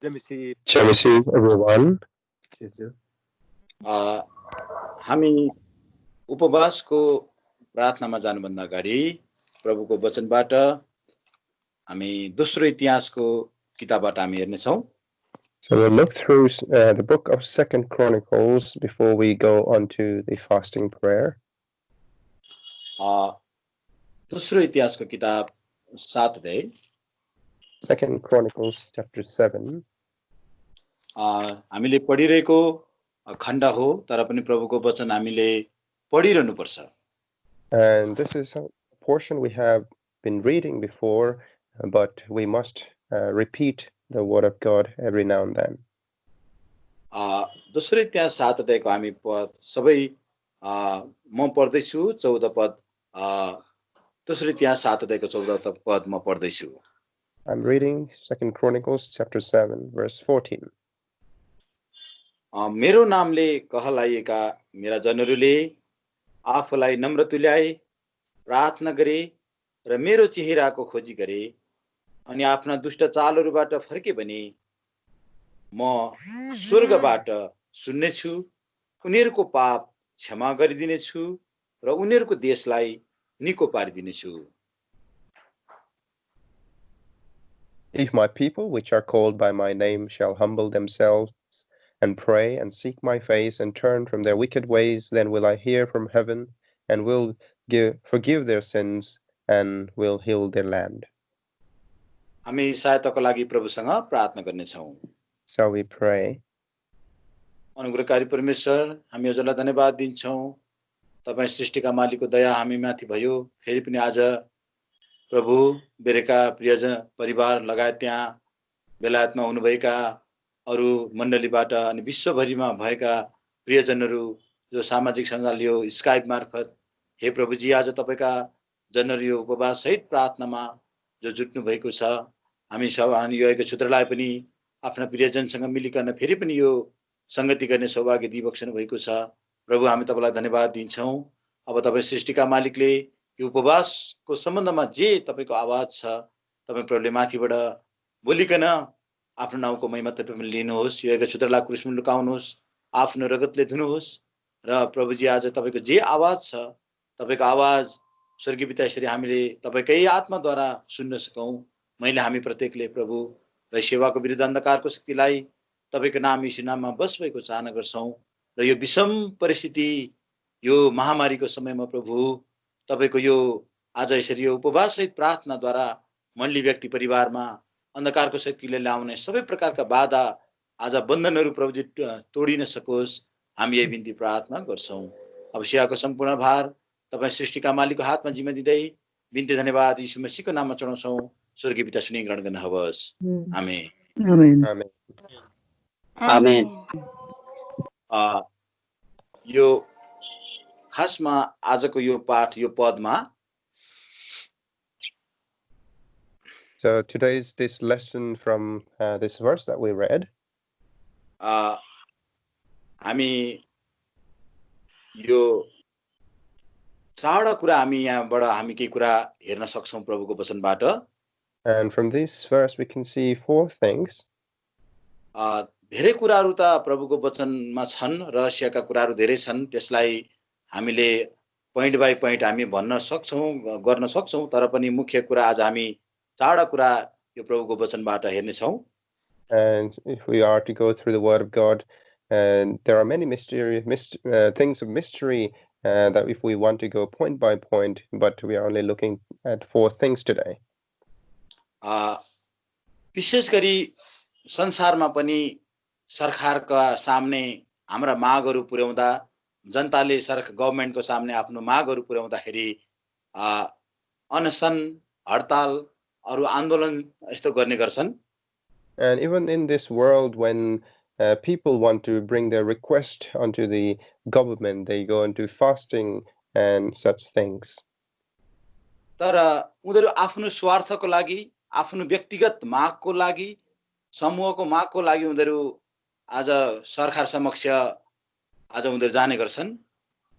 Chemistry, everyone. हामी उपवासको प्रार्थनामा जानुभन्दा अगाडि प्रभुको वचनबाट हामी दोस्रो इतिहासको किताबबाट हामी हेर्नेछौँ। So we'll look through the book of 2 Chronicles before we go on to the fasting prayer. दोस्रो इतिहासको किताब 7 अध्याय 2 Chronicles chapter 7. हामीले पढिरहेको खण्ड हो, तर पनि प्रभुको वचन हामीले पढिरहनु पर्छ। And this is a portion we have been reading before, but we must repeat the word of God every now and then. दोस्रो इतिहास 7 अध्यायको हामी सबै म पढ्दैछु 14 पद। दोस्रो इतिहास 7 अध्यायको 14 पद म पढ्दैछु। I'm reading 2 Chronicles chapter 7 verse 14. मेरो नामले कहलाइएका मेरा जनहरूले आफूलाई नम्र तुल्याए, प्रार्थना गरे र मेरो चेहराको खोजी गरे अनि आफ्ना दुष्ट चालहरूबाट फर्के भने म स्वर्गबाट सुन्नेछु, उनीहरूको पाप क्षमा गरिदिनेछु र उनीहरूको देशलाई निको पारिदिनेछु। If my people which are called by my name shall humble themselves and pray and seek my face and turn from their wicked ways, then will I hear from heaven and will forgive their sins and will heal their land. हामी सहायताको लागि प्रभुसँग प्रार्थना गर्नेछौँ। Shall we pray? अनुग्रहकारी परमेश्वर, हामी हजुरलाई धन्यवाद दिन्छौँ। तपाईं सृष्टिका मालिकको दया हामी माथि भयो। फेरि पनि आज प्रभु बेरेका प्रियजन परिवार लगायत त्यहाँ बेलायतमा हुनुभएका अरू मण्डलीबाट अनि विश्वभरिमा भएका प्रियजनहरू जो सामाजिक सञ्जाल यो स्काइप मार्फत, हे प्रभुजी, आज तपाईका जनहरू यो उपवास सहित प्रार्थनामा जो जुट्नु भएको छ, हामी सब यो क्षेत्रलाई पनि आफ्ना प्रियजनसँग मिलिकन फेरि पनि यो संगति गर्ने सौभाग्य दिइबक्सनु भएको छ। प्रभु, हामी तपाईलाई धन्यवाद दिन्छौँ। अब तपाईँ सृष्टिका मालिकले यो उपवासको सम्बन्धमा जे तपाईको आवाज छ, तपाईँ प्रभुले माथिबाट बोलिकन आफ्नो नाउँको महिमा तपाईले लिनुहोस्। यो क्षेत्रलाई क्रुसमा लुकाउनुहोस्, आफ्नो रगतले धुनुहोस् र प्रभुजी आज तपाईको जे आवाज छ, तपाईको आवाज स्वर्गीय पिता यसरी हामीले तपाईकै आत्माद्वारा सुन्न सकौं। मैले हामी प्रत्येकले प्रभु र सेवाको विरुद्ध अन्धकारको शक्तिलाई तपाईको नाम यीशु नाममा बस भएको चाहना गर्छौं र यो विषम परिस्थिति, यो महामारीको समयमा प्रभु तपाईको यो आज यसरी यो उपवास सहित प्रार्थनाद्वारा मण्डली व्यक्ति परिवारमा अन्धकारको शक्तिले ल्याउने सबै प्रकारका बाधा आज बन्धनहरू प्रभुजी तोडिन सकोस्, हामी यही बिन्ती प्रार्थना गर्छौं। अब सेवाको सम्पूर्ण भार तपाईं सृष्टिका मालिकको हातमा जिम्मा दिँदै बिन्ती धन्यवाद यीशु मसीहको नाममा चढाउँछौं। स्वर्गीय पिता सुनि ग्रहण गर्न होस्। आमेन। Amen. आमेन। यो खासमा आजको यो पाठ यो पदमा So today's this lesson from this verse that we read. हामी यो चारवटा कुरा हामी यहाँबाट हामी केही कुरा हेर्न सक्छौं प्रभुको वचनबाट। And from this verse we can see four things. धेरै कुराहरू त प्रभुको वचनमा छन्, रहस्यका कुराहरू धेरै छन्, त्यसलाई हामीले पोइन्ट बाइ पोइन्ट हामी भन्न सक्छौं, गर्न सक्छौं, तर पनि मुख्य कुरा आज हामी चारवटा कुरा यो प्रभुको वचनबाट हेर्ने छौं। And if we are to go through the word of God, and there are many things of mystery that if we want to go point by point, but we are only looking at four things today. विशेष गरी संसारमा पनि सरकारका सामने हाम्रा मागहरू पुर्याउँदा, जनताले गभर्नमेन्टको सामने आफ्नो मागहरू पुर्याउँदाखेरि अनसन, हडताल अरु आन्दोलन यस्तो गर्ने गर्छन्। And even in this world, when people want to bring their request onto the government, they go into fasting and such things. तर उनीहरू आफ्नो स्वार्थको लागि, आफ्नो व्यक्तिगत मागको लागि, समूहको मागको लागि उनीहरू आज सरकार समक्ष आज उनीहरू जाने गर्छन्।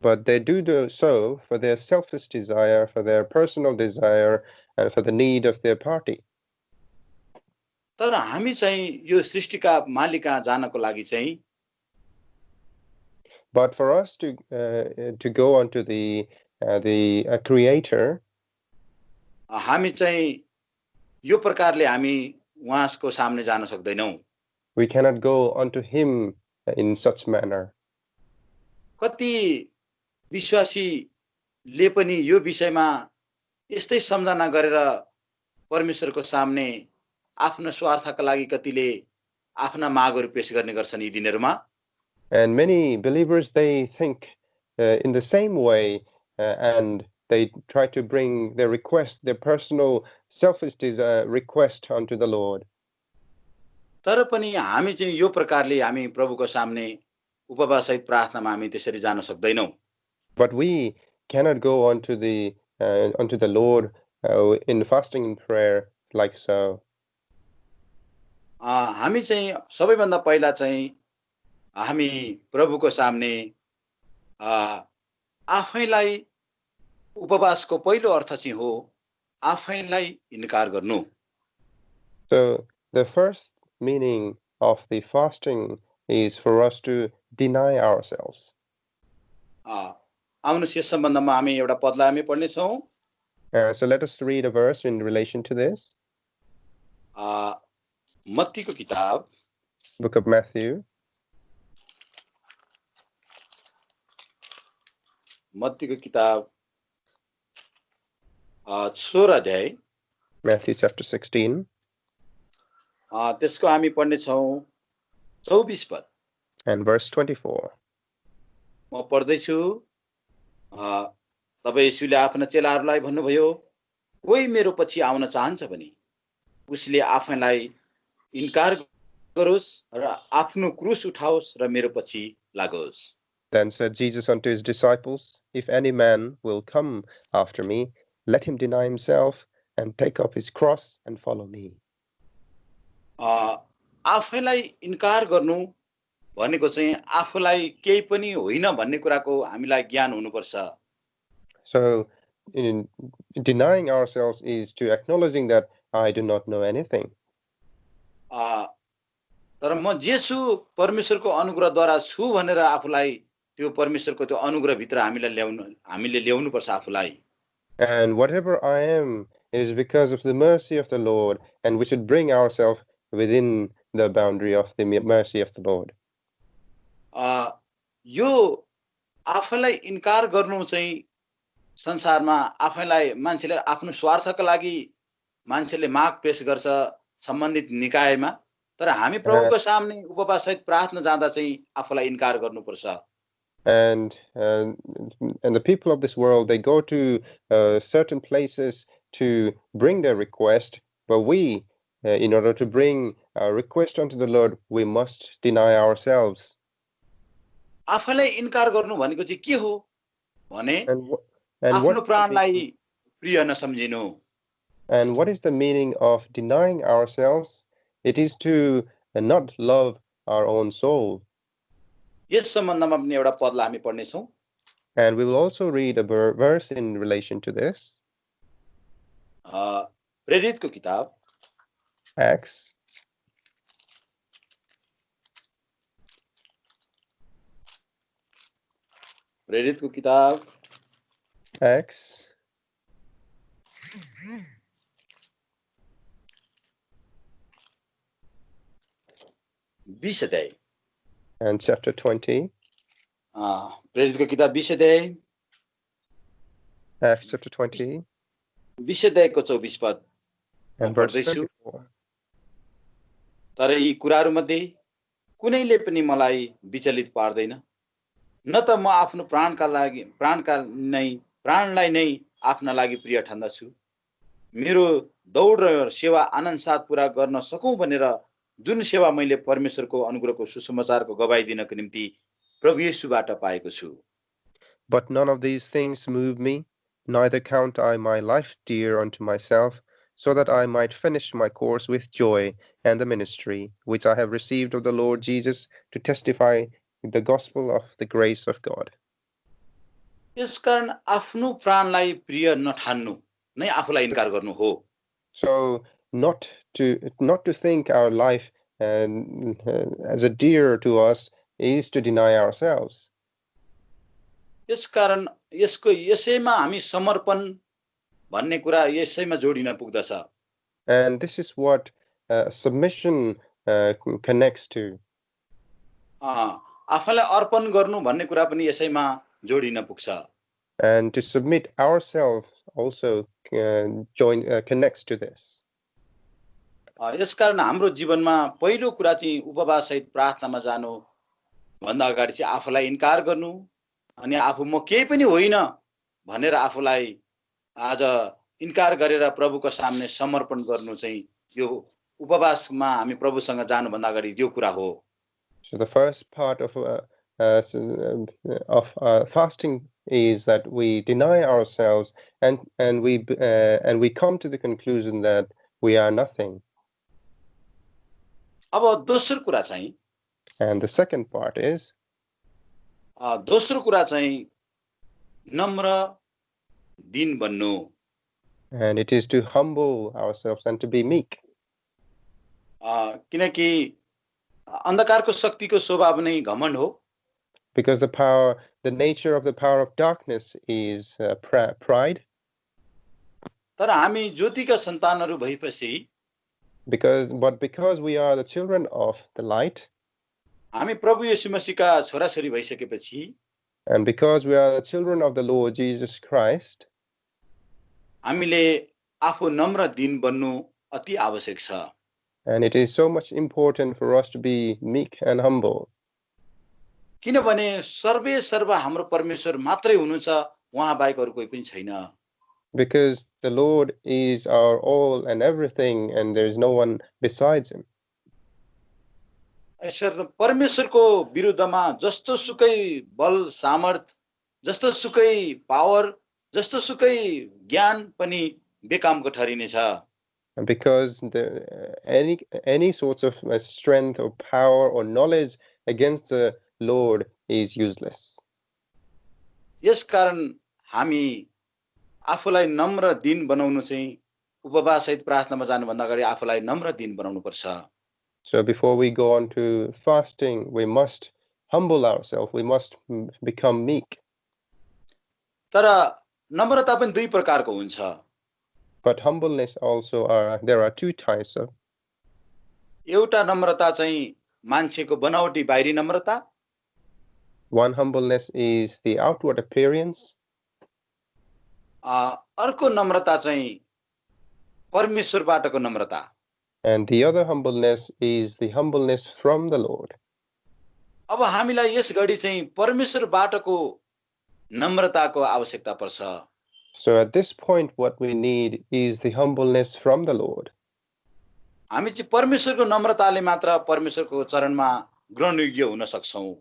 But they do so for their selfish desire, for their personal desire, and for the need of their party. तर हामी चाहिँ यो सृष्टिका मालिक कहाँ जानको लागि चाहिँ But for us to go on to the Creator, हामी चाहिँ यो प्रकारले हामी उहाँको सामने जान सक्दैनौं. we cannot go unto Him in such manner. कति विश्वासीले पनि यो विषयमा यस्तै सम्झना गरेर परमेश्वरको सामने आफ्नो स्वार्थका लागि कतिले आफ्ना मागहरू पेश गर्ने गर्छन् यी दिनहरुमा. And many believers, they think in the same way, and they try to bring their request, their personal selfish request unto the Lord. तर पनि हामी चाहिँ यो प्रकारले हामी प्रभुको सामने उपवास सहित प्रार्थनामा हामी त्यसरी जान सक्दैनौं. But we cannot go unto the Lord in fasting and prayer like so. हामी चाहिँ सबैभन्दा पहिला चाहिँ हामी प्रभुको सामने आफैलाई उपवासको पहिलो अर्थ चाहिँ हो आफैलाई इन्कार गर्नु. So the first meaning of the fasting is for us to deny ourselves. आउनुहोस् यस सम्बन्धमा हामी एउटा पदलाई हामी पढ्ने छौं. So let us read a verse in relation to this. मत्तीको किताब Book of Matthew. मत्तीको किताब 16 अध्याय. Matthew chapter 16. त्यसको हामी पढ्ने छौं 24 पद. And verse 24. म पढ्दै छु. तब येशूले आफ्ना चेलाहरूलाई भन्नुभयो, कोही मेरो पछि आउन चाहन्छ भने उसले आफैलाई इन्कार गरोस् र आफ्नो क्रुस उठाओस् र मेरो पछि लागोस्. Then said Jesus unto his disciples, If any man will come after me, let him deny himself and take up his cross and follow me. आफैलाई इन्कार गर्नु भनेको चाहिँ आफूलाई केही पनि होइन भन्ने कुराको हामीलाई ज्ञान हुनुपर्छ. So in denying ourselves is to acknowledging that I do not know anything. तर म जे छु परमेश्वरको अनुग्रहद्वारा छु भनेर आफूलाई त्यो परमेश्वरको त्यो अनुग्रह भित्र हामीले ल्याउनु पर्छ आफूलाई. And whatever I am is because of the mercy of the Lord, and we should bring ourselves within the boundary of the mercy of the Lord. यो आफैलाई इन्कार गर्नु चाहिँ संसारमा आफैलाई मान्छेले आफ्नो स्वार्थका लागि मान्छेले माग पेश गर्छ सम्बन्धित निकायमा. तर हामी प्रभुको सामने उपवास सहित प्रार्थना जाँदा चाहिँ आफूलाई इन्कार गर्नुपर्छ. And the people of this world, they go to certain places to bring their request, but we, in order to bring a request unto the Lord, we must deny ourselves. आफैलाई इन्कार गर्नु भनेको चाहिँ के हो भने and आफ्नो प्राणलाई प्रिय नसम्झिनु. And what is the meaning of denying ourselves? It is to not love our own soul. यस सम्बन्धमा पनि एउटा पदलाई हामी पढ्ने छौं. And we will also read a verse in relation to this. प्रेरितको किताब Acts. प्रेरितको किताब Acts. 20 अध्याय. And chapter 20. प्रेरितको किताब 20 अध्याय. Acts chapter 20. 20 अध्यायको 24 पद. And verse 24. तर यी कुराहरू मध्ये कुनैले पनि मलाई विचलित पार्दैन. न त म आफ्नो प्राणलाई नै आफ्ना लागि प्रिय ठान्दछु. मेरो दौड र सेवा आनन्दसाथ पूरा गर्न सकौं भनेर जुन सेवा मैले परमेश्वरको अनुग्रहको सुसमाचारको गवाही दिनको निम्ति प्रभु येशूबाट पाएको छु. But none of these things move me, neither count I my life dear unto myself, so that I might finish my course with joy and the ministry which I have received of the Lord Jesus to testify the gospel of the grace of God. यसकारण आफ्नो प्राणलाई प्रिय नठान्नु नै आफूलाई इन्कार गर्नु हो. So not not to think our life as a dear to us is to deny ourselves. यसकारण यसैमा हामी समर्पण भन्ने कुरा यसैमा जोडिन पुग्दछ। And this is what submission connects to. आफूलाई अर्पण गर्नु भन्ने कुरा पनि यसैमा जोडिन पुग्छ। And to submit ourselves also connects to this. यसकारण हाम्रो जीवनमा पहिलो कुरा चाहिँ उपवास सहित प्रार्थनामा जानु भन्दा अगाडि चाहिँ आफूलाई इन्कार गर्नु अनि आफू म केही पनि होइन भनेर आफूलाई आज इन्कार गरेर प्रभुको सामने समर्पण गर्नु चाहिँ यो उपवासमा हामी प्रभुसँग जानु भन्दा अगाडि यो कुरा हो। So the first part of fasting is that we deny ourselves and we come to the conclusion that we are nothing. अब दोस्रो कुरा चाहिँ And the second part is दोस्रो कुरा चाहिँ नम्र दीन बन्नु। And it is to humble ourselves and to be meek. किनकि अन्धकारको शक्तिको स्वभाव नै घमण्ड हो। Because the nature of the power of darkness is pride. तर हामी ज्योतिका सन्तानहरू भएपछि But because we are the children of the light, हामी प्रभु येशू मसीहका छोराछोरी भइसकेपछि and because we are the children of the Lord Jesus Christ, हामीले आफू नम्र दीन बन्नु अति आवश्यक छ। and it is so much important for us to be meek and humble. किनभने सर्वे सर्व हाम्रो परमेश्वर मात्रै हुनुहुन्छ, उहाँ बाहेक अरु कोही पनि छैन। Because the Lord is our all and everything, and there is no one besides him. ईश्वर परमेश्वरको विरुद्धमा जस्तो सुकै बल सामर्थ, जस्तो सुकै पावर, जस्तो सुकै ज्ञान पनि बेकामको ठहरिनेछ। And because any sorts of strength or power or knowledge against the Lord is useless. यसकारण हामी आफूलाई नम्र दीन बनाउनु चाहिँ उपवास सहित प्रार्थनामा जानु भन्दा अगाडि आफूलाई नम्र दीन बनाउनु पर्छ। So before we go on to fasting, we must humble ourselves. We must become meek. तर नम्रता पनि दुई प्रकारको हुन्छ। But humbleness also there are two types of. एउटा नम्रता चाहिँ मान्छेको बनावटी बाहिरी Namrata. One humbleness is the outward appearance. अर्को नम्रता चाहिँ परमेश्वरबाटको Namrata. And the other humbleness is the humbleness from the Lord. अब हामीलाई यस घडी चाहिँ परमेश्वरबाटको नम्रताको आवश्यकता पर्छ। So at this point what we need is the humbleness from the Lord. हामी चाहिँ परमेश्वरको नम्रताले मात्र परमेश्वरको चरणमा ग्रहणयोग्य हुन सक्छौं।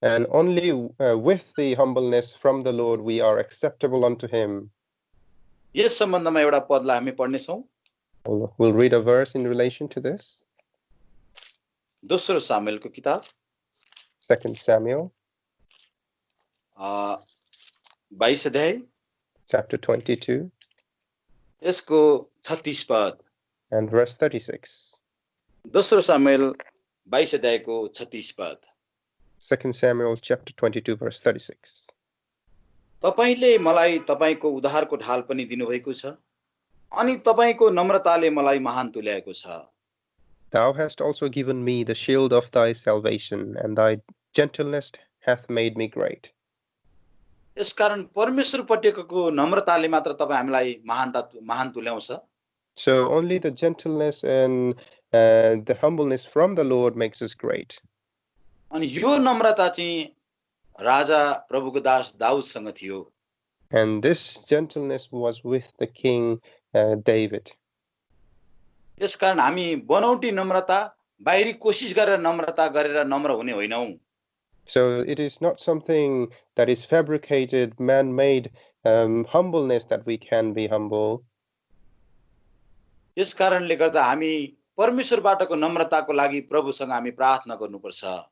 And only with the humbleness from the Lord we are acceptable unto him. यस सम्बन्धमा एउटा पदलाई हामी पढ्ने छौं। We'll read a verse in relation to this. दोस्रो सामुएलको किताब 2 Samuel 22 अध्याय chapter 22 यसको 36 पद and verse 36. दोस्रो सामुएल 22 अध्यायको 36 पद। 2 Samuel chapter 22 verse 36. तपाईले मलाई तपाईको उद्धारको ढाल पनि दिनुभएको छ अनि तपाईको नम्रताले मलाई महान तुल्याएको छ। Thou hast also given me the shield of thy salvation, and thy gentleness hath made me great. यसकारण परमेश्वरपट्टिको नम्रताले मात्र तपाई हामीलाई महान तुल्याउँछ। So only the gentleness and the humbleness from the Lord makes us great. अनि यो नम्रता चाहिँ राजा प्रभुको दास दाउदसँग थियो। And this gentleness was with the king David. यसकारण हामी बनौटी नम्रता बाहिरी कोशिश गरेर नम्रता गरेर नम्र हुने होइनौं। So it is not something that is fabricated, man-made humbleness that we can be humble. यस कारणले गर्दा हामी परमेश्वरबाटको नम्रताको लागि प्रभुसँग हामी प्रार्थना गर्नुपर्छ।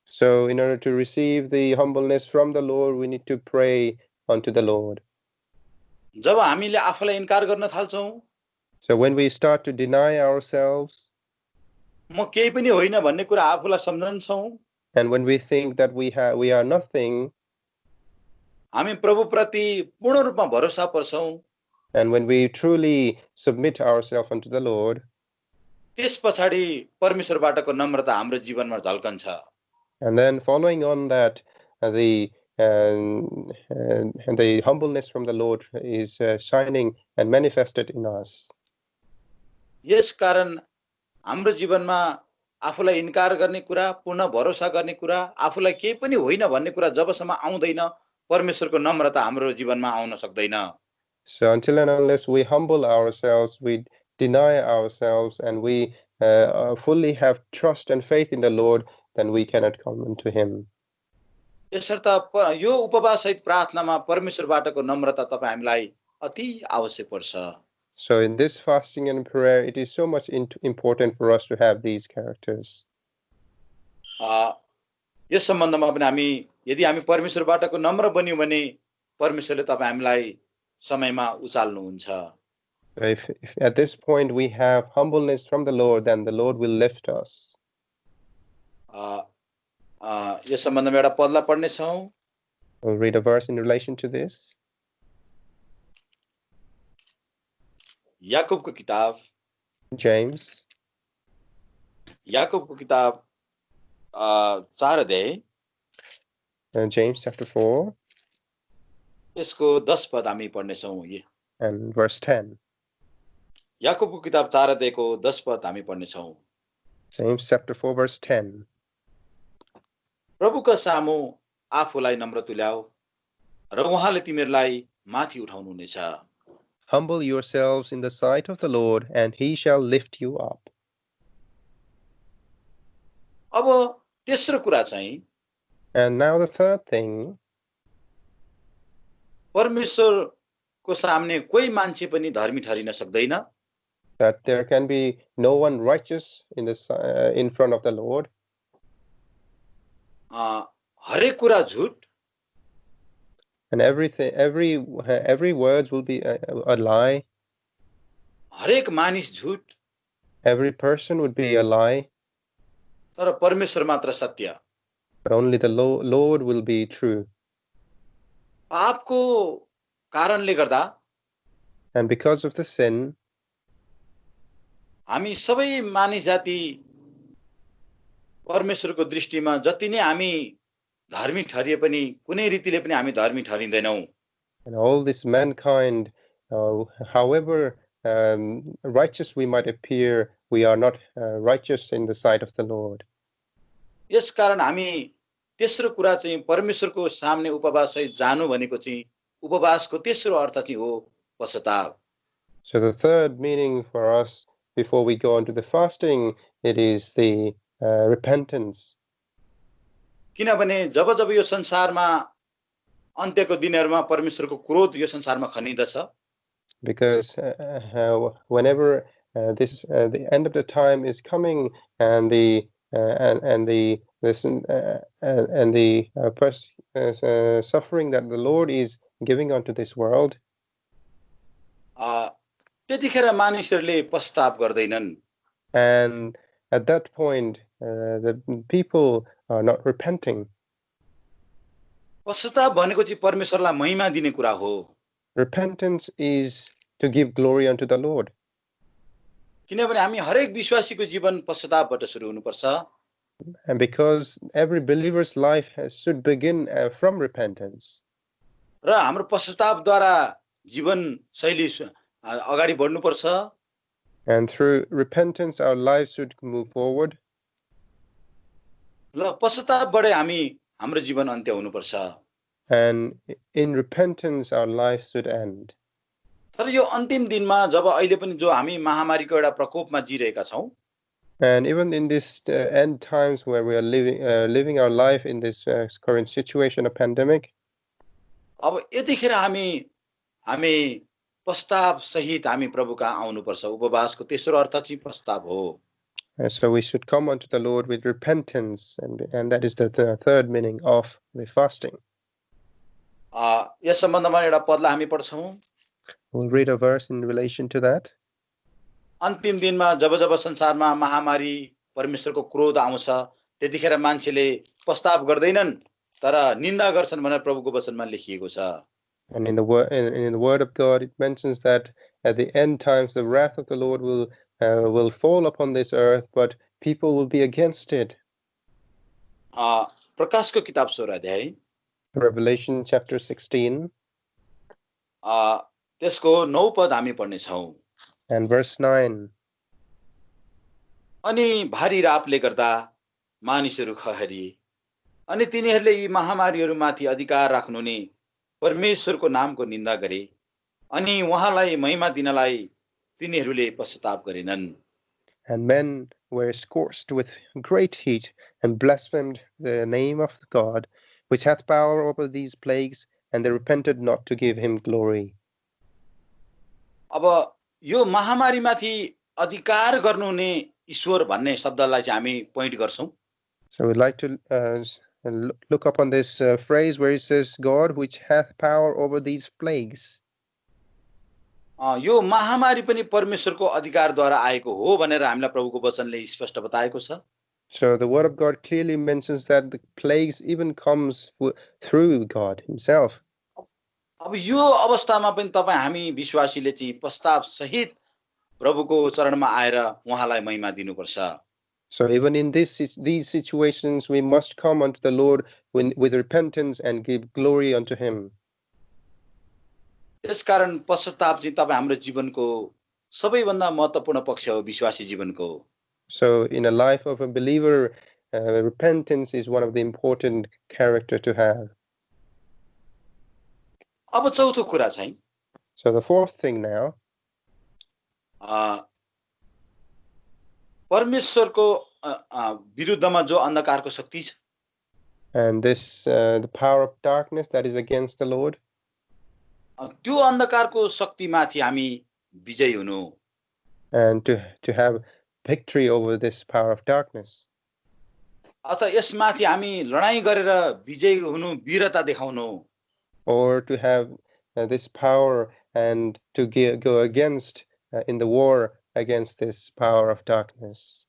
So in order to receive the humbleness from the Lord, we need to pray unto the Lord. जब हामीले आफूलाई इन्कार गर्न थाल्छौं So when we start to deny ourselves, म केही पनि होइन भन्ने कुरा आफूलाई सम्झन्छौँ, and when we think that we are nothing, हामी प्रभुप्रति पूर्ण रूपमा भरोसा पर्छौँ, and when we truly submit ourselves unto the Lord, त्यस पछाडि परमेश्वरबाटको नम्रता हाम्रो जीवनमा झल्कन्छ। and then following on that, the humbleness from the Lord is shining and manifested in us. यस कारण हाम्रो जीवनमा आफूलाई इन्कार गर्ने कुरा, पूर्ण भरोसा गर्ने कुरा, आफूलाई केही पनि होइन भन्ने कुरा जबसम्म आउँदैन, परमेश्वरको नम्रता हाम्रो जीवनमा आउन सक्दैन। So until and unless we humble ourselves, we deny ourselves, and we fully have trust and faith in the Lord, then we cannot come unto Him. यसर्थ यो उपवास सहित प्रार्थनामा परमेश्वरबाटको नम्रता तपाईँ हामीलाई अति आवश्यक पर्छ। So in this fasting and prayer, it is so much important for us to have these characters. यस सम्बन्धमा पनि हामी यदि हामी परमेश्वरबाटको नम्र बन्यौँ भने परमेश्वरले तपाईँ हामीलाई समयमा उचाल्नुहुन्छ। If at this point we have humbleness from the Lord, then the Lord will lift us. यस सम्बन्धमा एउटा पदलाई पढ्ने छौँ। We'll read a verse in relation to this. याकूबको किताब, James. याकूबको किताब 4 अध्याय, James chapter 4 यसको 10 पद हामी पढ्ने छौँ। and verse 10. याकूबको किताब 4 अध्यायको 10 पद हामी पढ्ने छौँ। James chapter 4 verse 10. प्रभुका सामु आफूलाई नम्र तुल्याऊ र उहाँले तिमीहरूलाई माथि उठाउनुहुनेछ। Humble yourselves in the sight of the Lord, and He shall lift you up. अब तेस्रो कुरा चाहिँ, And now the third thing, परमेश्वरको सामने कोही मान्छे पनि धर्मी ठहरिन सक्दैन। that there can be no one righteous in front of the Lord. हरेक कुरा झुट, And every words will be a lie. हरेक मानिस झुट, Every person would be a lie. तर परमेश्वर मात्र सत्य। But only the Lord will be true. पापको कारणले गर्दा, And because of the sin, हामी सबै मानिस जाति परमेश्वरको दृष्टिमा जति नै हामी धर्मी ठहरिए पनि कुनै रीतिले पनि हामी धर्मी ठहरिँदैनौँ। and all this mankind, however righteous we might appear, we are not righteous in the sight of the Lord. यस कारण हामी तेस्रो कुरा चाहिँ परमेश्वरको सामने उपवास सहित जानु भनेको चाहिँ उपवासको तेस्रो अर्थ चाहिँ हो पश्चाताप। So the third meaning for us before we go on to the fasting, it is the repentance. किनभने जब जब यो संसारमा अन्त्यको दिनहरुमा परमेश्वरको क्रोध यो संसारमा खनिदछ, Because whenever the end of the time is coming, and the suffering that the Lord is giving unto this world, त्यतिखेर मानिसहरूले पश्चाताप गर्दैनन्। and at that point the people are not repenting. पश्चाताप भनेको चाहिँ परमेश्वरलाई महिमा दिने कुरा हो। Repentance is to give glory unto the Lord. किनभने हामी हरेक विश्वासीको जीवन पश्चातापबाट सुरु हुनुपर्छ। And because every believer's life should begin from repentance. र हाम्रो पश्चातापद्वारा जीवन शैली अगाडि बढ्नुपर्छ। And through repentance our lives should move forward. ल पश्चातापबाट हामी हाम्रो जीवन अन्त्य हुनुपर्छ। And in repentance our lives should end. तर यो अन्तिम दिनमा जब अहिले पनि जो हामी महामारीको एउटा प्रकोपमा जिरहेका छौं, and even in this end times where we are living our life in this current situation of pandemic, अब यतिखेर हामी पश्चाताप सहित हामी प्रभुका आउनुपर्छ। उपवासको तेस्रो अर्थ चाहिँ पश्चाताप हो। So we should come unto the Lord with repentance, and that is the third meaning of the fasting. यस सम्बन्धमा एउटा पदलाई हामी पढ्छौं। We'll read a verse in relation to that. अन्तिम दिनमा जब जब संसारमा महामारी परमेश्वरको क्रोध आउँछ त्यतिखेर मान्छेले पस्ताव गर्दैनन् तर निन्दा गर्छन् भनेर प्रभुको वचनमा लेखिएको छ। And in the word of God, it mentions that at the end times, the wrath of the Lord will fall upon this earth, but people will be against it. प्रकाशको किताब 16 अध्याय Revelation chapter 16 त्यसको 9 पद हामी पढ्ने छौं। and verse 9. अनि भारी रापले गर्दा मानिसहरू खहरिए अनि तिनीहरूले यी महामारीहरूमाथि अधिकार राख्नु नि परमेश्वरको नामको निन्दा गरे अनि उहाँलाई महिमा दिनलाई तिनीहरूले पश्चाताप गरेनन्। And men were scorched with great heat and blasphemed the name of God, which hath power over these plagues, and they repented not to give him glory. अब यो महामारीमाथि अधिकार गर्नु हुने ईश्वर भन्ने शब्दलाई चाहिँ हामी पोइन्ट गर्छौं। So we'd like to look upon this phrase where it says, God, which hath power over these plagues. यो महामारी पनि परमेश्वरको अधिकारद्वारा आएको हो भनेर हामीलाई प्रभुको वचनले स्पष्ट बताएको छ। So the word of God clearly mentions that the plagues even comes through God himself. अब यो अवस्थामा पनि तपाई हामी विश्वासीले चाहिँ पश्चाताप सहित प्रभुको चरणमा आएर उहाँलाई महिमा दिनुपर्छ। So even in these situations, we must come unto the Lord with repentance and give glory unto him. यसकारण पश्चाताप चाहिँ तपाई हाम्रो जीवनको सबैभन्दा महत्त्वपूर्ण पक्ष हो विश्वासी जीवनको। So in a life of a believer, repentance is one of the important character to have. अब चौथो कुरा चाहिँ So the fourth thing now, परमेश्वरको विरुद्धमा जो अन्धकारको शक्ति छ, and this the power of darkness that is against the Lord, त्यो अन्धकारको शक्तिमाथि हामी विजयी हुनु, and to have victory over this power of darkness, अथवा यसमाथि हामी लडाई गरेर विजयी हुनु, वीरता देखाउनु, or to have this power and to go against in the war against this power of darkness.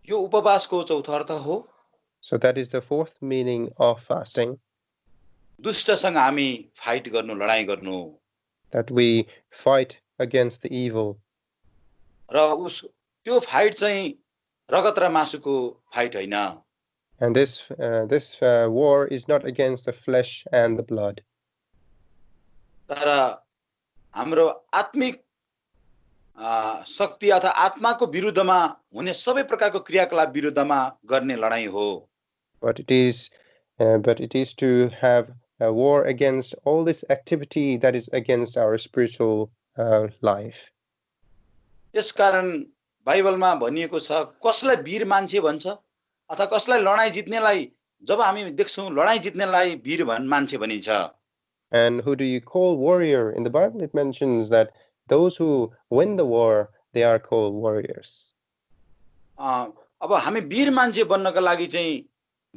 यो उपवासको चौथो अर्थ हो। So that is the fourth meaning of fasting. दुष्टसँग हामी फाइट गर्नु, लडाई गर्नु, that we fight against the evil. र त्यो fight चाहिँ रगत र मासुको फाइट होइन। And this war is not against the flesh and the blood. तर हाम्रो आत्मिक शक्ति अथवा आत्माको विरुद्धमा हुने सबै प्रकारको क्रियाकलाप विरुद्धमा गर्ने लडाई हो। But it is to have a war against all this activity that is against our spiritual life. यसकारण बाइबलमा भनिएको छ कसलाई वीर मान्छे भन्छ अथवा कसलाई लडाई जित्नेलाई जब हामी देख्छौं लडाई जित्नेलाई वीर मान्छे भनिन्छ। And who do you call warrior? In the Bible it mentions that those who win the war, they are called warriors. अब हामी वीर मान्छे बन्नको लागि चाहिँ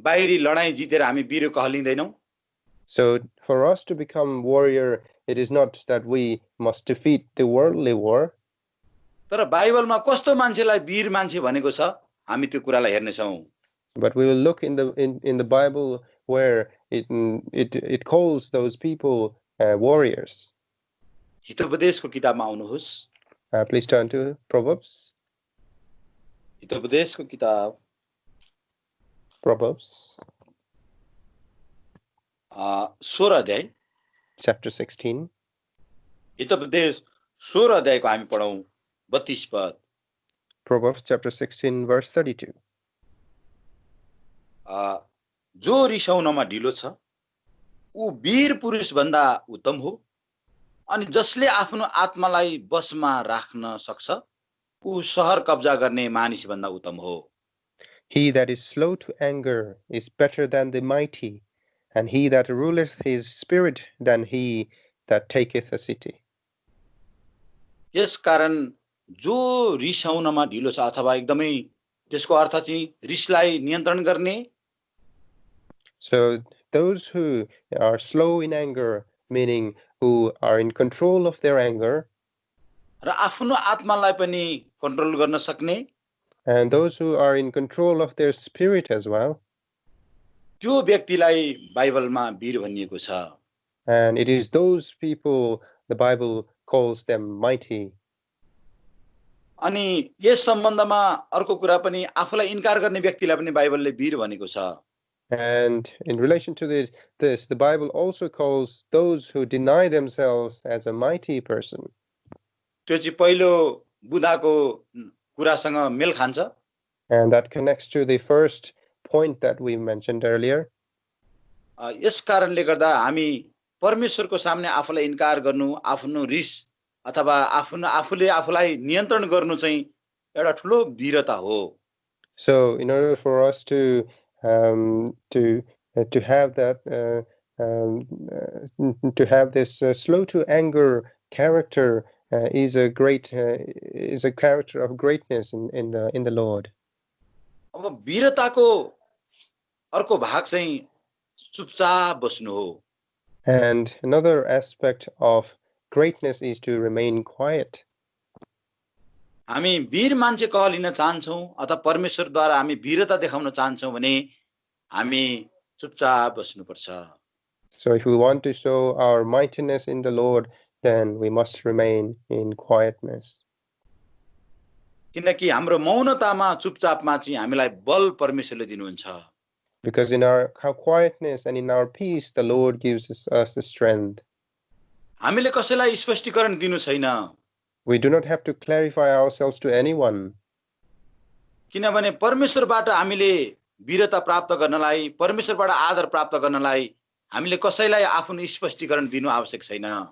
बाहिरी लडाई जितेर हामी वीर कहलिँदैनौं। So for us to become warrior, it is not that we must defeat the worldly war. तर बाइबलमा कस्तो मान्छेलाई वीर मान्छे भनेको छ हामी त्यो कुरालाई हेर्ने छौं। But we will look in the Bible where it calls those people warriors. हितोपदेशको किताबमा आउनुहोस्। Please turn to Proverbs. हितोपदेशको किताब Proverbs 16 अध्याय chapter 16. हितोपदेश 16 अध्यायको हामी पढौं 32 पद। Proverbs chapter 16 verse 32. जो रिसाउनमा ढिलो छ ऊ वीर पुरुष भन्दा उत्तम हो अनि जसले आफ्नो आत्मालाई बसमा राख्न सक्छ ऊ शहर कब्जा गर्ने मानिस भन्दा उत्तम हो। He that is slow to anger is better than the mighty, and he that ruleth his spirit than he that taketh a city. यसकारण जो रिसाउनमा ढिलो छ अथवा एकदमै त्यसको अर्थ चाहिँ रिसलाई नियन्त्रण गर्ने। So those who are slow in anger, meaning who are in control of their anger, र आफ्नो आत्मालाई पनि कन्ट्रोल गर्न सक्ने, and those who are in control of their spirit as well. त्यो व्यक्तिलाई बाइबलमा वीर भनिएको छ। And it is those people the Bible calls them mighty. अनि यस सम्बन्धमा अर्को कुरा पनि आफूलाई इन्कार गर्ने व्यक्तिलाई पनि बाइबलले वीर भनेको छ। And in relation to this, the Bible also calls those who deny themselves as a mighty person. त्यो चाहिँ पहिलो बुदाको कुरासँग मेल खान्छ। And that connects to the first point that we mentioned earlier. यस कारणले गर्दा हामी परमेश्वरको सामने आफूलाई इन्कार गर्नु, आफ्नो रिस अथवा आफूले आफूलाई नियन्त्रण गर्नु चाहिँ एउटा ठुलो वीरता हो। So in order for us to have that to have this slow to anger character is a character of greatness in the Lord. अब वीरताको अर्को भाग चाहिँ चुपचाप बस्नु हो। And another aspect of greatness is to remain quiet. हामी वीर मान्छे कहलिन चाहन्छौँ अथवा परमेश्वरद्वारा हामी वीरता देखाउन चाहन्छौँ भने हामी चुपचाप बस्नुपर्छ। So if we want to show our mightiness in the Lord, then we must remain in quietness. किनकि हाम्रो मौनतामा चुपचापमा चाहिँ हामीलाई बल परमेश्वरले दिनुहुन्छ। Because in our quietness and in our peace, the Lord gives us the strength. हामीले कसैलाई स्पष्टीकरण दिनु छैन। We do not have to clarify ourselves to anyone. किनभने परमेश्वरबाट हामीले वीरता प्राप्त गर्नलाई, परमेश्वरबाट आदर प्राप्त गर्नलाई हामीले कसैलाई आफ्नो स्पष्टीकरण दिनु आवश्यक छैन।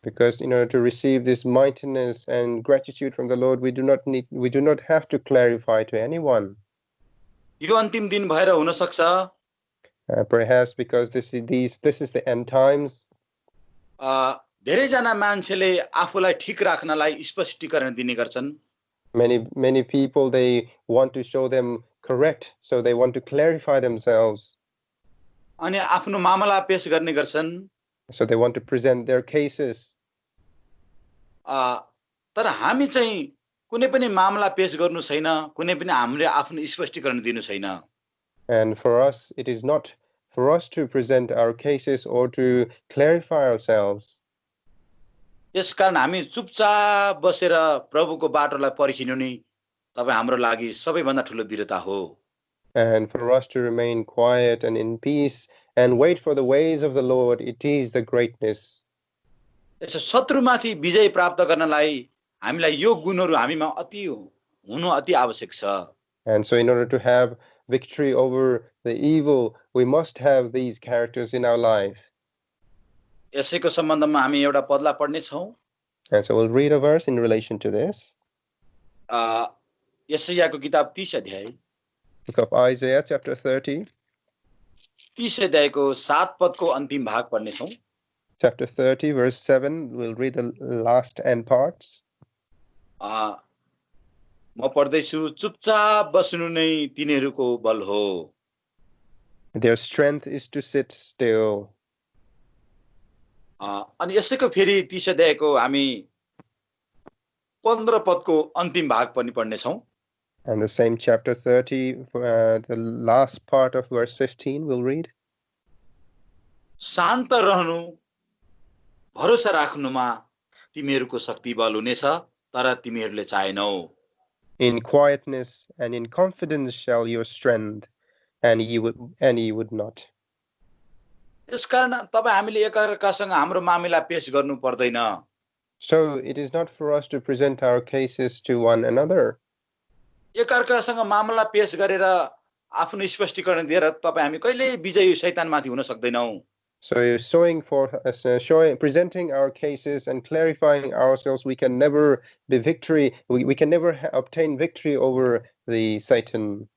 Because in order to receive this mightiness and gratitude from the Lord, we do not have to clarify to anyone. यो अन्तिम दिन भएर हुन सक्छ। Perhaps because this is the end times. धेरैजना मान्छेले आफूलाई ठिक राख्नलाई स्पष्टीकरण दिने गर्छन्। Many people, they want to show them correct, so they want to clarify themselves. अनि आफ्नो मामला पेश गर्ने गर्छन्। So they want to present their cases. तर हामी चाहिँ कुनै पनि मामला पेश गर्नु छैन, कुनै पनि हामीले आफ्नो स्पष्टीकरण दिनु छैन। And for us, it is not for us to present our cases or to clarify ourselves. यसकारण हामी चुपचाप बसेर प्रभुको बाटोलाई पर्खिनु नै तपाईँ हाम्रो लागि सबैभन्दा ठुलो वीरता हो। And for us to remain quiet and in peace and wait for the ways of the Lord, it is the greatness. यसो शत्रुमाथि विजय प्राप्त गर्नलाई हामीलाई यो गुणहरू हामीमा हुनु अति आवश्यक छ। And so in order to have victory over the evil, we must have these characters in our life. यसैको सम्बन्धमा हामी एउटा पदला पढ्ने छौं। And so we'll read a verse in relation to this. यशायाको किताब 30 अध्याय। Book of Isaiah chapter 30. 30 अध्यायको 7 पदको अन्तिम भाग पढ्ने छौं। Chapter 30 verse 7, we'll read the last end parts. म पढ्दैछु, चुपचाप बस्नु नै तिनीहरूको बल हो। Their strength is to sit still. अनि यसैको फेरि 30 अध्यायको हामी 15 पदको अन्तिम भाग पनि पढ्ने छौं। And the same chapter 30, the last part of verse 15, we'll read. शान्त रहनु, भरोसा राख्नुमा तिमीहरूको शक्ति बल हुनेछ, तर तिमीहरूले चाहेनौ। In quietness and in confidence shall your strength, and ye would not. यसकारण तपाईं हामीले एकअर्कासँग हाम्रो मामिला पेश गर्नु पर्दैन। So it is not for us to present our cases to one another. एकअर्कासँग मामला पेश गरेर आफ्नो स्पष्टीकरण दिएर तपाईं हामी कहिल्यै विजयी शैतानमाथि हुन सक्दैनौ। So presenting our cases and clarifying ourselves, we can never be we can never obtain victory over the Satan.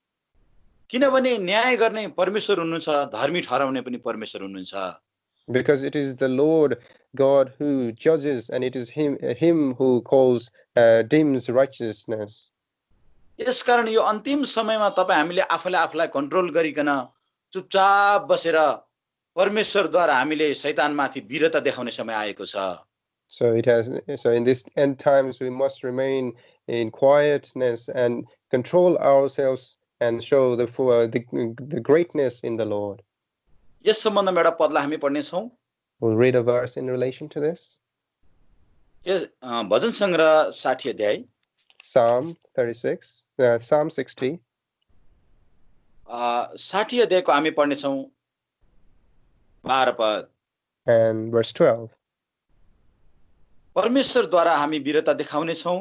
किनभने न्याय गर्ने परमेश्वर हुनुहुन्छ, धर्मी ठहराउने पनि परमेश्वर हुनुहुन्छ। Because it is the Lord God who judges, and it is him who deems righteousness. यसकारण यो अन्तिम समयमा तपाईं हामीले आफूलाई कन्ट्रोल गरिकन चुपचाप बसेर परमेश्वरद्वारा हामीले शैतानमाथि वीरता देखाउने समय आएको छ। So in this end times we must remain in quietness and control ourselves and show the greatness in the Lord. यस सम्बन्धमा एउटा पदलाई हामी पढ्नेछौँ। We'll read a verse in relation to this. यस भजन सङ्ग्रह 60 अध्याय Psalm 36, Psalm 60. 60 अध्यायको हामी पढ्नेछौँ 12 पद। And verse 12. परमेश्वरद्वारा हामी वीरता देखाउनेछौँ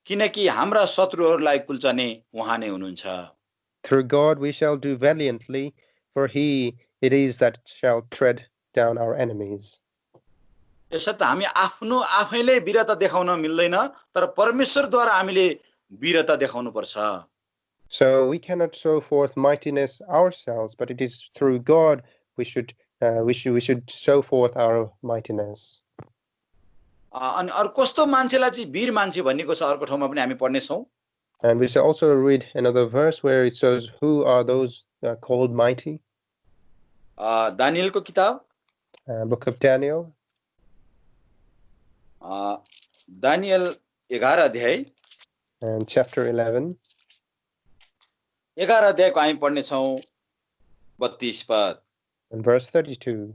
किनकि हाम्रा शत्रुहरूलाई कुल्चने उहाँ नै हुनुहुन्छ। Through God we shall do valiantly, for he it is that shall tread down our enemies. यसर्थ हामी आफ्नो आफैले वीरता देखाउन मिल्दैन, तर परमेश्वरद्वारा हामीले वीरता देखाउनु पर्छ। So we cannot show forth mightiness ourselves, but it is through God we should show forth our mightiness. अनि अरु कस्तो मान्छेलाई चाहिँ वीर मान्छे भन्नेको छ अर्को ठाउँमा पनि हामी पढ्नेछौँ। And we shall also read another verse where it says, who are those called mighty? दानिएलको किताब Book of Daniel. दानिएल 11 अध्याय And chapter 11. 11 अध्यायको हामी पढ्नेछौँ 32 पद। And verse 32.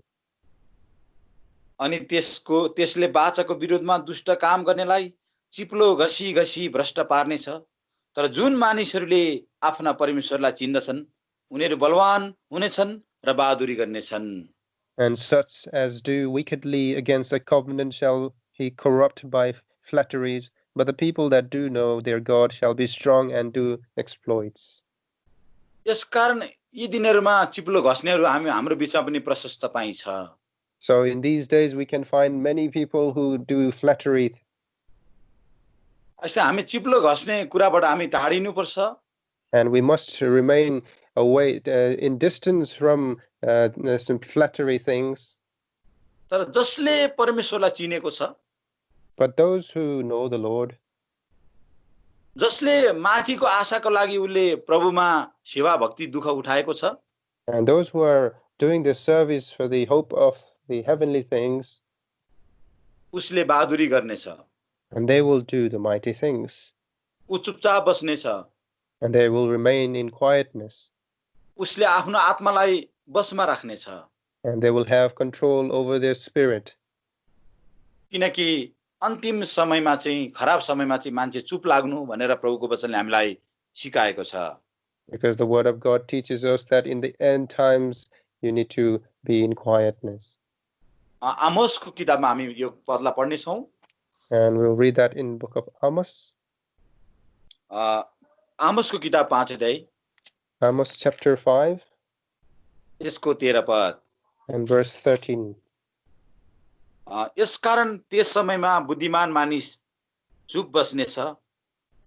अनि त्यसले बाचाको विरोधमा दुष्ट काम गर्नेलाई चिप्लो घसी घसी भ्रष्ट पार्नेछ, तर जुन मानिसहरूले आफ्ना परमेश्वरलाई चिन्दछन् उनीहरू बलवान हुनेछन् र बहादुरी गर्नेछन्। And such as do wickedly against the covenant shall he corrupt by flatteries, but the people that do know their God shall be strong and do exploits. यसकारण यी दिनहरूमा चिप्लो घस्नेहरू हाम्रो बीचमा पनि प्रशस्त पाइन्छ। So in these days we can find many people who do flattery. यसले हामी चिप्लो घस्ने कुराबाट हामी टाढिनुपर्छ। And we must remain away in distance from some flattery things. तर जसले परमेश्वरलाई चिनेको छ, But those who know the Lord, जसले माथिको आशाको लागि उसले प्रभुमा सेवा भक्ति दुःख उठाएको छ, and those who are doing the service for the hope of the heavenly things, उसले बहादुरी गर्नेछ। and they will do the mighty things, ऊ चुपचाप बस्नेछ। and they will remain in quietness, उसले आफ्नो आत्मालाई बसमा राख्नेछ। and they will have control over their spirit. किनकि अन्तिम समयमा चाहिँ खराब समयमा चाहिँ मान्छे चुप लाग्नु भनेर प्रभुको वचनले हामीलाई सिकाएको छ। Because the word of God teaches us that in the end times you need to be in quietness. आमोसको किताबमा हामी यो पदलाई पढ्नेछौँ। And we'll read that in book of Amos. आमोसको किताब 5 अध्याय Amos chapter 5 यसको 13 पद। and verse 13. यसकारण त्यस समयमा बुद्धिमान मानिस चुप बस्नेछ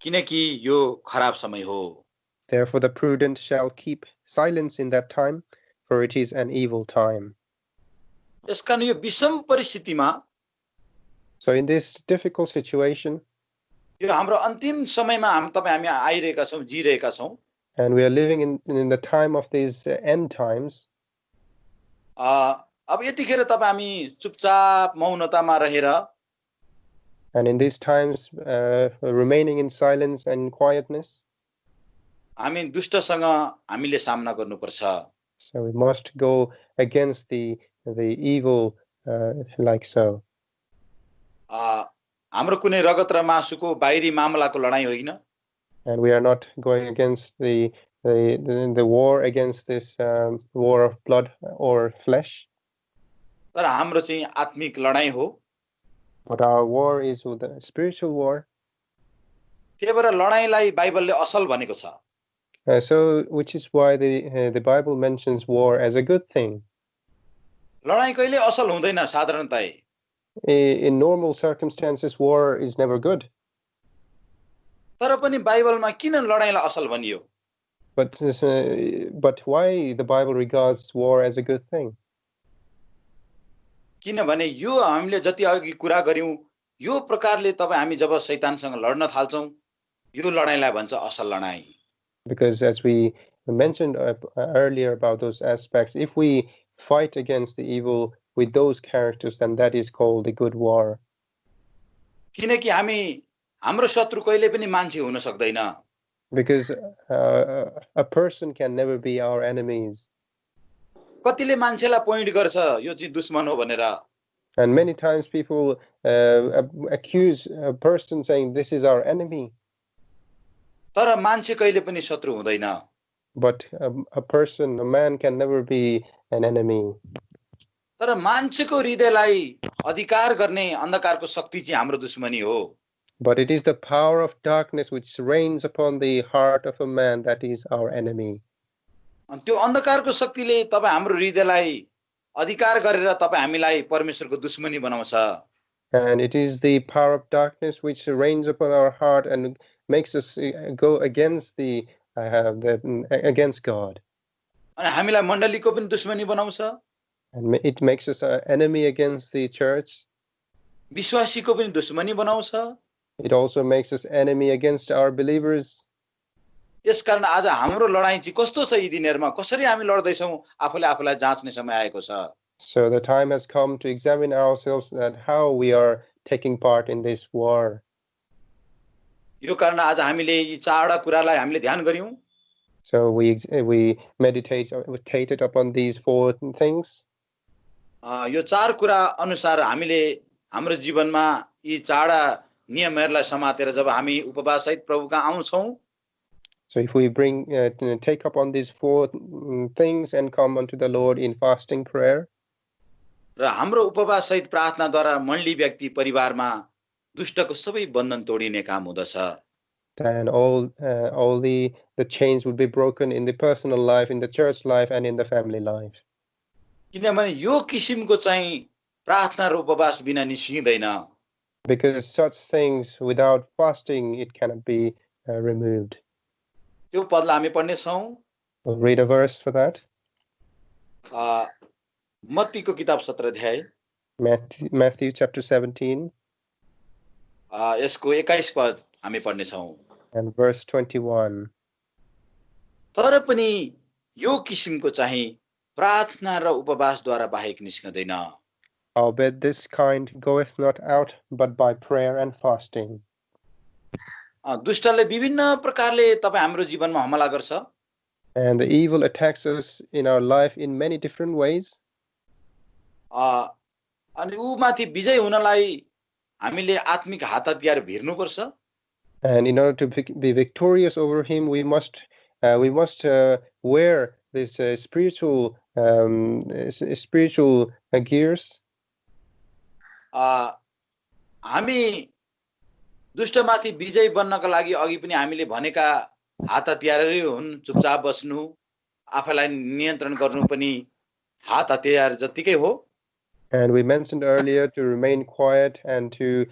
किनकि यो खराब समय हो। Therefore the prudent shall keep silence in that time, for it is an evil time. यसकारण यो विषम परिस्थितिमा, So in this difficult situation, यो हाम्रो अन्तिम समयमा हामी आइरहेका छौँ, जिरहेका छौँ। and we are living in the time of these end times, अब यतिखेर तपाईँ हामी चुपचाप मौनतामा रहेर, and in these times remaining in silence and quietness, हामी दुष्टसँग हामीले सामना गर्नुपर्छ। so we must go against the evil like so. हाम्रो कुनै रगत र मासुको बाहिरी मामलाको लडाई होइन, And we are not going against the war against this war of blood or flesh, तर हाम्रो चाहिँ आत्मिक लडाई हो। but our war is with the spiritual war. त्यही भएर लडाईलाई बाइबलले असल भनेको छ। So which is why the Bible mentions war as a good thing. लडाई कहिले असल हुँदैन साधारणतया। In normal circumstances, war is never good. तर पनि बाइबलमा किन लडाईलाई असल भनियो? But why the Bible regards war as a good thing? किनभने यो हामीले जति अघि कुरा गर्यौं, यो प्रकारले तपाईं हामी जब शैतानसँग लड्न थाल्छौं, यो लडाईलाई भन्छ असल लडाई। Because as we mentioned earlier about those aspects, if we fight against the evil with those characters, then that is called a good war. किनकि हाम्रो शत्रु कहिले पनि मान्छे हुन सक्दैन. Because a person can never be our enemies. कतिले मान्छेलाई पोइन्ट गर्छ यो चाहिँ दुश्मन हो भनेर. And many times people accuse a person saying this is our enemy. तर मान्छे कहिले पनि शत्रु हुँदैन. But a man can never be an enemy. तर मान्छेको हृदयलाई अधिकार गर्ने अन्धकारको शक्ति चाहिँ हाम्रो दुश्मनी हो. But it is the power of darkness which reigns upon the heart of a man that is our enemy. अनि त्यो अन्धकारको शक्तिले तपाईं हाम्रो हृदयलाई अधिकार गरेर तपाईं हामीलाई परमेश्वरको दुश्मनी बनाउँछ. And it is the power of darkness which reigns upon our heart and makes us go against against God. अनि हामीलाई मण्डलीको पनि दुश्मनी बनाउँछ. And it makes us an enemy against the church. विश्वासीको पनि दुश्मनी बनाउँछ. It also makes us enemy against our believers. यसकारण आज हाम्रो लडाई चाहिँ कस्तो छ यी दिनहरुमा कसरी हामी लड्दै छौं आफूले आफूलाई जाँच्ने समय आएको छ. So the time has come to examine ourselves that how we are taking part in this war. यो कारण आज हामीले यी चारवटा कुरालाई हामीले ध्यान गर्यौं. So we meditated upon these 4 things. यो चार कुरा अनुसार हामीले हाम्रो जीवनमा यी चारवटा नियमहरुलाई समातेर जब हामी उपवास सहित प्रभुका आउँछौं. So if we take up on these 4 things and come unto the Lord in fasting prayer. र हाम्रो उपवास सहित प्रार्थनाद्वारा मण्डली व्यक्ति परिवारमा दुष्टको सबै बन्धन तोडिने काम हुँदछ. Then all the chains would be broken in the personal life, in the church life, and in the family life. किनभने यो किसिमको चाहिँ प्रार्थना र उपवास बिना निस्किँदैन. Because such things without fasting it cannot be removed. त्यो पदलाई हामी पढ्ने छौं. We'll read a verse for that. मत्तीको किताब 17 अध्याय. Matthew chapter 17. यसको 21 पद हामी पढ्ने छौं. And verse 21. तर पनि यो किसिमको चाहिँ प्रार्थना र उपवासद्वारा बाहेक निस्कदैन. Albeit this kind goeth not out but by prayer and fasting. दुष्टले विभिन्न प्रकारले तपाई हाम्रो जीवनमा हमला गर्छ. And the evil attacks us in our life in many different ways. अनि उ माथि विजय हुनलाई हामीले आत्मिक हात हतियार भिर्नु पर्छ. And in order to be victorious over him we must wear this spiritual gears. हामी दुष्टमाथि विजय बन्नका लागि अघि पनि हामीले भनेका हात हतियारहरु हुन्. चुपचाप बस्नु, आफैलाई नियन्त्रण गर्नु पनि हात हतियार जतिकै हो. And we mentioned earlier to remain quiet and to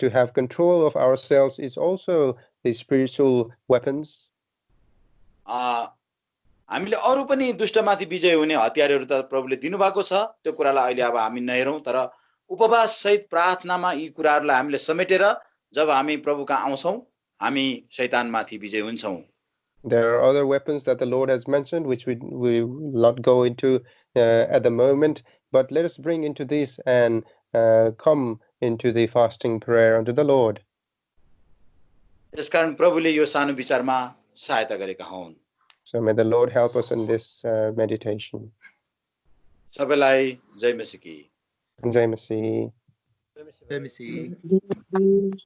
have control of ourselves is also the spiritual weapons. हामीले अरु पनि दुष्टमाथि विजय हुने हतियारहरु त प्रभुले दिनुभएको छ. त्यो कुरालाई अहिले अब हामी नहेरौं. तर उपवास सहित प्रार्थनामा यी कुराहरुलाई हामीले समेटेर जब हामी प्रभुका आउँछौं हामी शैतानमाथि विजय हुन्छौं. There are other weapons that the Lord has mentioned which we will not go into at the moment, but let us bring into this and come into the fasting prayer unto the Lord. यसकारण प्रभुले यो सानो विचारमा सहायता गरेका हुन्. So may the Lord help us in this meditation. सबैलाई जय मसीह की. Jai Masih. Jai Masih.